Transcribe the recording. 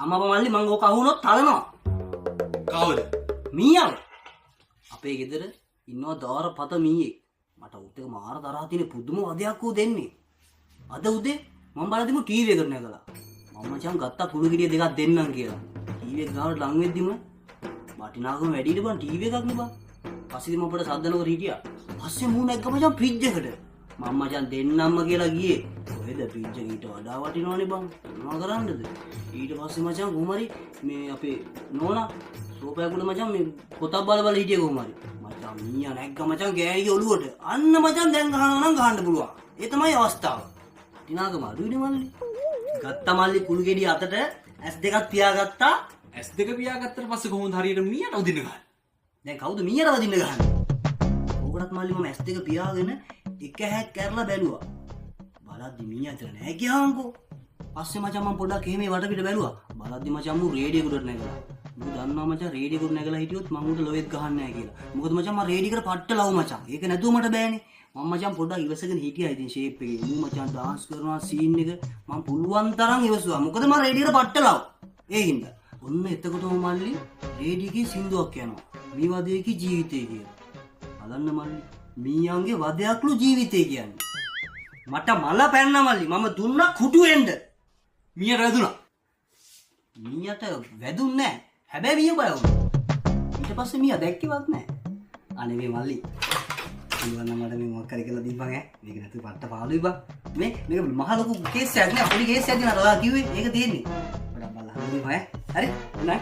අම්මා මල්ලි මං ඕක අහුනොත් තලනවා. කවුද? මීයව. අපේ ගෙදර ඉන්නවා දාරපත මීයෙක්. මට උත් එක මාර තරහා තියෙන පුදුම වදයක් ඌ දෙන්නේ. අද උදේ මම බලද්දිම ටීවී එකට නැගලා. මම මචං ගත්තා කුණු ගෙඩිය දෙකක් දෙන්නම් කියලා. ටීවී එක ගාවට ලං වෙද්දිම වටිනාකම වැඩිද බං ටීවී එකක් නේ බං. පස්සේ මම අපිට සද්ද නොකර හිටියා. පස්සේ මූ නැග්ග මචං ෆ්‍රිජ් එකට. මම මචං දෙන්නම්ම කියලා ගියේ. කොහෙද ෆ්‍රිජ් එක ඊට වඩා වටිනවනේ බං. මොනවා කරන්නද? ඊට පස්සේ මචං කොහමරි මේ අපේ නෝනා සෝපයකට මචං මේ පොතක් බල බල හිටියේ කොහමරි. මචං මීයා නැග්ග මචං ගෑණිගේ ඔළුවට. අන්න මචං දැන් ගහනවා නම් ගහන්න පුළුවන්. ඒ තමයි අවස්ථාව. වටිනාකම අඩුයිනේ මල්ලි. ගත්ත මල්ලි කුළු ගෙඩිය අතට S2ක් පියාගත්තා. S2 පියාගත්තට පස්සේ කොහොමද හරියට මීයට උදින්න ගහන්නේ? දැන් කවුද මීයට වදින්න ගහන්නේ? ඕකටත් මල්ලි මම S2 පියාගෙන එක හැක් කරලා බැලුවා. බලද්දි මීයා අතර නෑ කියහන්කෝ. පස්සේ මචං මම පොඩ්ඩක් එහෙම වටපිට බැලුවා. බලද්දි මචං මු රේඩියේකට නැගලා. මම දන්නවා මචං රේඩියේකට නැගලා හිටියොත් මම උට ලොවෙත් ගහන්නේ නෑ කියලා. මොකද මචං මම රේඩියේකට පට්ට ලව් මචං. ඒක නැතුව මට බෑනේ. මම මචං පොඩ්ඩක් ඉවසගෙන හිටියා ඉතින් ෂේප් එකේ. මු මචං ඩාන්ස් කරනවා සීන් එක මම පුළුවන් තරම් ඉවසුවා. මොකද මම රේඩියේකට පට්ට ලව්. ඒ හින්දා. ඔන්න එතකොටම මල්ලි රේඩියේකේ සින්දුවක් යනවා. මේ වදේකේ ජීවිතය කියලා. බලන්න මල්ලි මීයන්ගේ වදයක්ලු ජීවිතය කියන්නේ. මට මල පැන්න මල්ලි මම දුන්න කුඩු වෙන්න. මීයට වැදුනා. මීයට වැදුන්නේ නැහැ. හැබැයි මීය බය වුණා. ඊට පස්සේ මීයා දැක්කේවත් නැහැ. අනේ මේ මල්ලි. ඉවන්න මට මේ මොකක් කරේ කියලා දීපන් ඈ. මේක නැතු පට්ට පාළුයි බං. මේක මහ ලොකු කේස් එකක් නේ. පොඩි කේස් එකක් නේ. ඔයා කිව්වේ ඒක තියෙන්නේ. පොඩක් බලන්න. හරි නෑ.